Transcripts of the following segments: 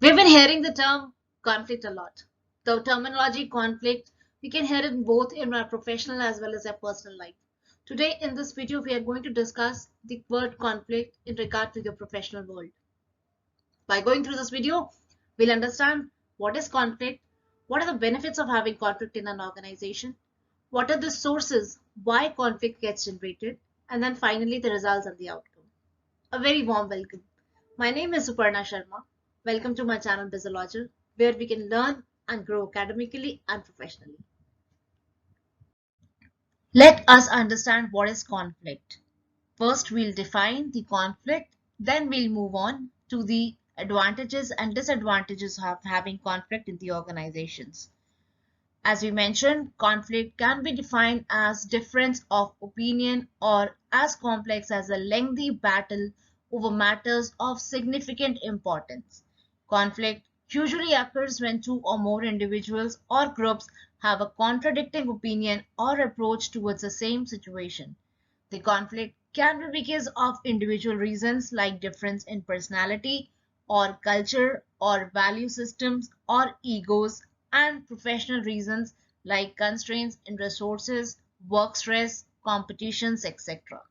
We've been hearing the term conflict a lot. The terminology conflict, we can hear it both in our professional as well as our personal life. Today in this video, we are going to discuss the word conflict in regard to your professional world. By going through this video, we'll understand what is conflict, what are the benefits of having conflict in an organization, what are the sources why conflict gets generated, and then finally the results and the outcome. A very warm welcome. My name is Suparna Sharma. Welcome to my channel Bizologer, where we can learn and grow academically and professionally. Let us understand what is conflict. First, we'll define the conflict, then we'll move on to the advantages and disadvantages of having conflict in the organizations. As we mentioned, conflict can be defined as difference of opinion or as complex as a lengthy battle over matters of significant importance. Conflict usually occurs when two or more individuals or groups have a contradicting opinion or approach towards the same situation. The conflict can be because of individual reasons like difference in personality or culture or value systems or egos, and professional reasons like constraints in resources, work stress, competitions, etc.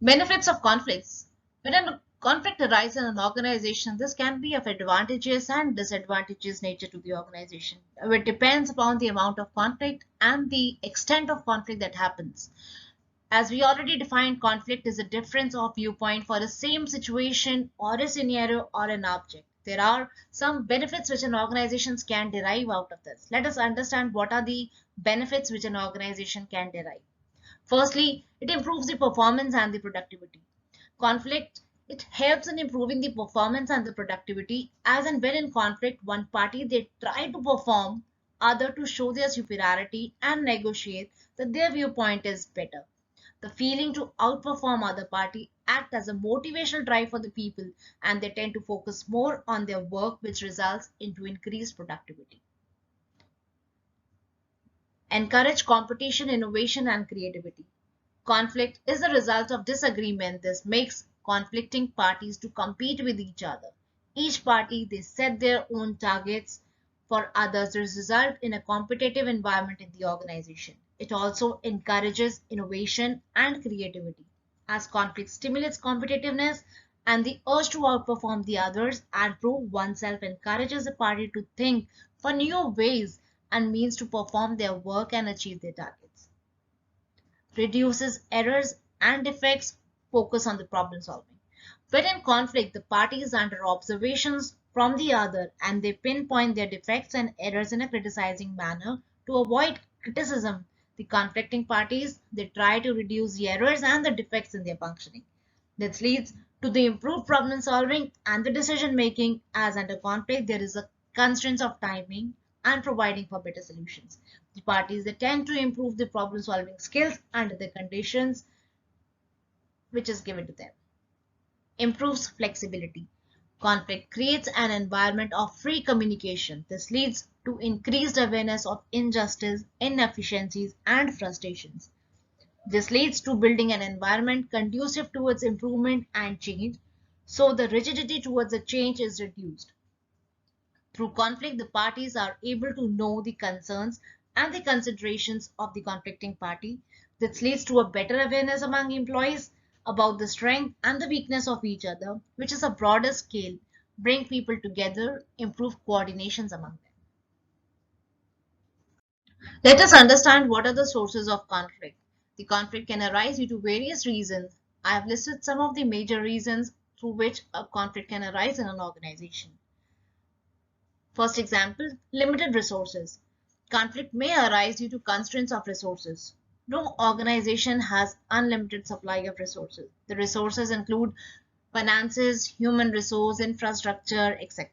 Benefits of conflicts. When a conflict arises in an organization, this can be of advantages and disadvantages nature to the organization. It depends upon the amount of conflict and the extent of conflict that happens. As we already defined, conflict is a difference of viewpoint for the same situation or a scenario or an object. There are some benefits which an organization can derive out of this. Let us understand what are the benefits which an organization can derive. Firstly, it improves the performance and the productivity. Conflict, it helps in improving the performance and the productivity, as and when in conflict, one party they try to perform, other to show their superiority and negotiate that their viewpoint is better. The feeling to outperform other party act as a motivational drive for the people, and they tend to focus more on their work, which results into increased productivity. Encourage competition, innovation, and creativity. Conflict is the result of disagreement. This makes conflicting parties to compete with each other. Each party they set their own targets for others. This result in a competitive environment in the organization. It also encourages innovation and creativity, as conflict stimulates competitiveness and the urge to outperform the others and prove oneself encourages the party to think for new ways and means to perform their work and achieve their targets. Reduces errors and defects, focus on the problem solving. When in conflict, the party is under observations from the other and they pinpoint their defects and errors in a criticizing manner to avoid criticism. The conflicting parties, they try to reduce the errors and the defects in their functioning. This leads to the improved problem solving and the decision making, as under conflict there is a constraints of timing and providing for better solutions. The parties they tend to improve the problem solving skills under the conditions which is given to them. Improves flexibility. Conflict creates an environment of free communication. This leads to increased awareness of injustice, inefficiencies, and frustrations. This leads to building an environment conducive towards improvement and change, so the rigidity towards the change is reduced. Through conflict, the parties are able to know the concerns and the considerations of the conflicting party. This leads to a better awareness among employees about the strength and the weakness of each other, which is a broader scale, bring people together, improve coordinations among them. Let us understand what are the sources of conflict. The conflict can arise due to various reasons. I have listed some of the major reasons through which a conflict can arise in an organization. First example, limited resources. Conflict may arise due to constraints of resources. No organization has unlimited supply of resources. The resources include finances, human resource, infrastructure, etc.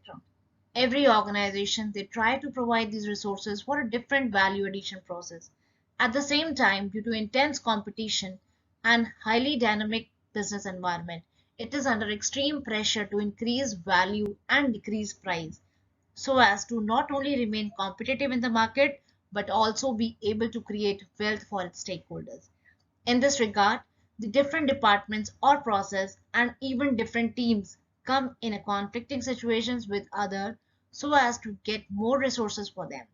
Every organization, they try to provide these resources for a different value addition process. At the same time, due to intense competition and highly dynamic business environment, it is under extreme pressure to increase value and decrease price so as to not only remain competitive in the market but also be able to create wealth for its stakeholders. In this regard, the different departments or process and even different teams come in a conflicting situations with other so as to get more resources for them,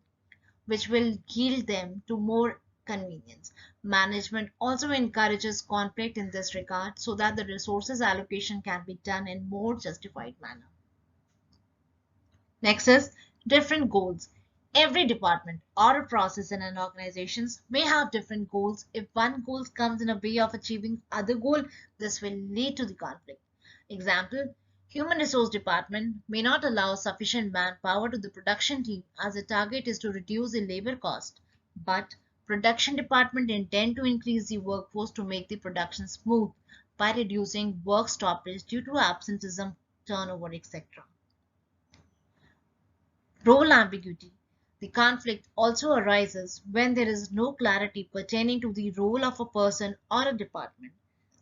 which will yield them to more convenience. Management also encourages conflict in this regard so that the resources allocation can be done in more justified manner. Next is different goals. Every department or a process in an organization may have different goals. If one goal comes in a way of achieving other goal, this will lead to the conflict. Example, human resource department may not allow sufficient manpower to the production team as the target is to reduce the labor cost, but production department intend to increase the workforce to make the production smooth by reducing work stoppage due to absenteeism, turnover, etc. Role ambiguity. The conflict also arises when there is no clarity pertaining to the role of a person or a department.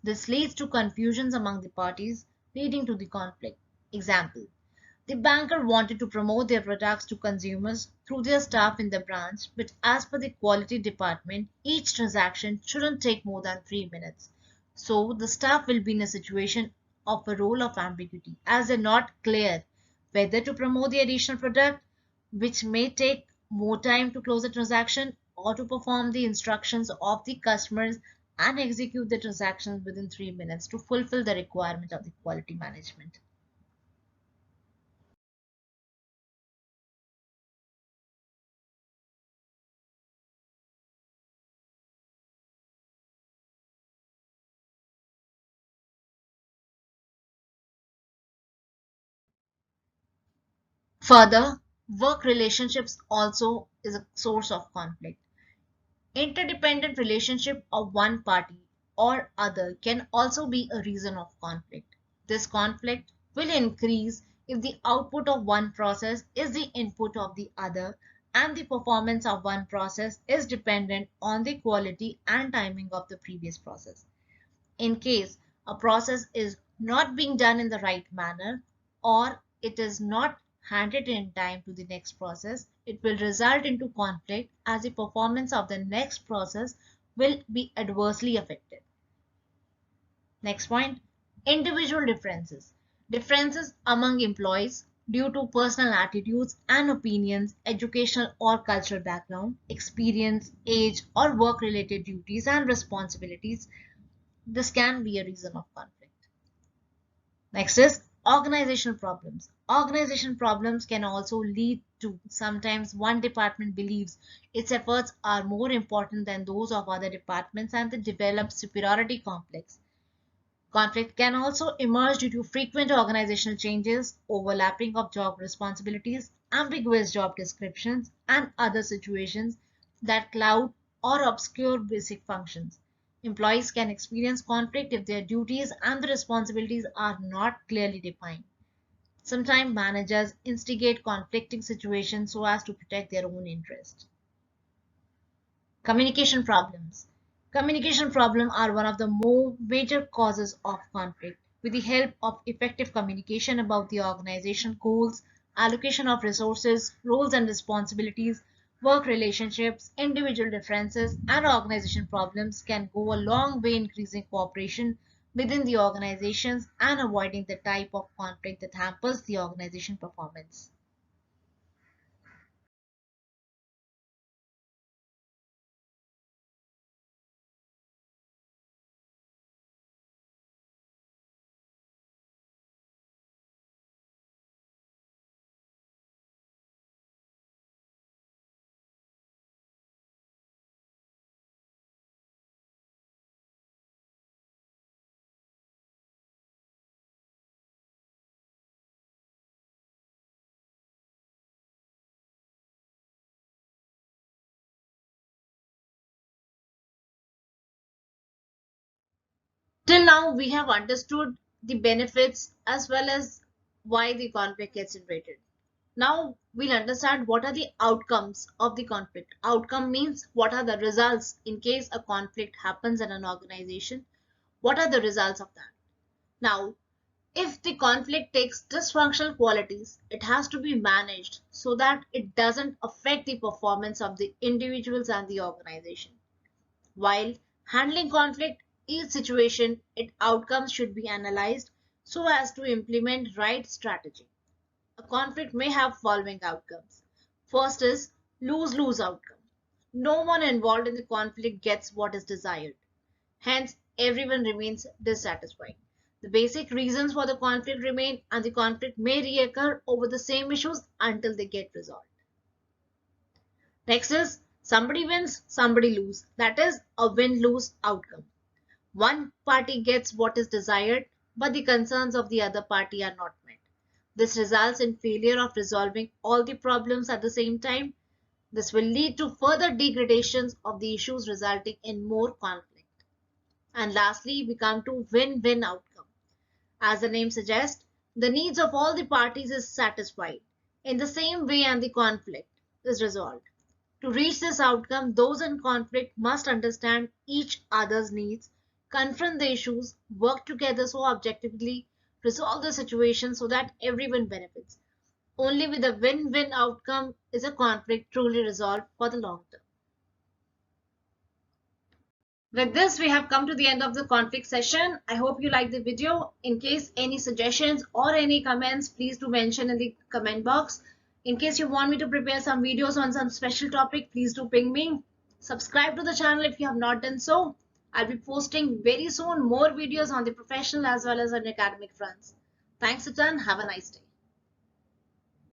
This leads to confusions among the parties, leading to the conflict. Example, the banker wanted to promote their products to consumers through their staff in the branch, but as per the quality department, each transaction shouldn't take more than 3 minutes. So the staff will be in a situation of a role of ambiguity as they're not clear whether to promote the additional product, which may take more time to close the transaction, or to perform the instructions of the customers and execute the transactions within 3 minutes to fulfill the requirement of the quality management. Further, work relationships also is a source of conflict. Interdependent relationship of one party or other can also be a reason of conflict. This conflict will increase if the output of one process is the input of the other and the performance of one process is dependent on the quality and timing of the previous process. In case a process is not being done in the right manner or it is not handed in time to the next process, it will result into conflict as the performance of the next process will be adversely affected. Next point, individual differences. Differences among employees due to personal attitudes and opinions, educational or cultural background, experience, age, or work related duties and responsibilities. This can be a reason of conflict. Next is organizational problems. Organizational problems can also lead to sometimes one department believes its efforts are more important than those of other departments and they develop superiority complex. Conflict can also emerge due to frequent organizational changes, overlapping of job responsibilities, ambiguous job descriptions, and other situations that cloud or obscure basic functions. Employees can experience conflict if their duties and the responsibilities are not clearly defined. Sometimes managers instigate conflicting situations so as to protect their own interest. Communication problems. Communication problems are one of the more major causes of conflict. With the help of effective communication about the organization goals, allocation of resources, roles and responsibilities, work relationships, individual differences, and organization problems can go a long way increasing cooperation within the organizations and avoiding the type of conflict that hampers the organization performance. Till now, we have understood the benefits as well as why the conflict gets generated. Now we'll understand what are the outcomes of the conflict. Outcome means what are the results in case a conflict happens in an organization. What are the results of that? Now, if the conflict takes dysfunctional qualities, it has to be managed so that it doesn't affect the performance of the individuals and the organization. While handling conflict, each situation, its outcomes should be analyzed so as to implement right strategy. A conflict may have following outcomes. First is lose-lose outcome. No one involved in the conflict gets what is desired. Hence, everyone remains dissatisfied. The basic reasons for the conflict remain and the conflict may reoccur over the same issues until they get resolved. Next is somebody wins, somebody loses. That is a win-lose outcome. One party gets what is desired, but the concerns of the other party are not met. This results in failure of resolving all the problems at the same time. This will lead to further degradations of the issues, resulting in more conflict. And lastly, we come to win-win outcome. As the name suggests, the needs of all the parties is satisfied in the same way and the conflict is resolved. To reach this outcome, those in conflict must understand each other's needs, confront the issues, work together so objectively, resolve the situation so that everyone benefits. Only with a win-win outcome is a conflict truly resolved for the long term. With this, we have come to the end of the conflict session. I hope you liked the video. In case any suggestions or any comments, please do mention in the comment box. In case you want me to prepare some videos on some special topic, please do ping me. Subscribe to the channel if you have not done so. I'll be posting very soon more videos on the professional as well as on academic fronts. Thanks a ton. Have a nice day.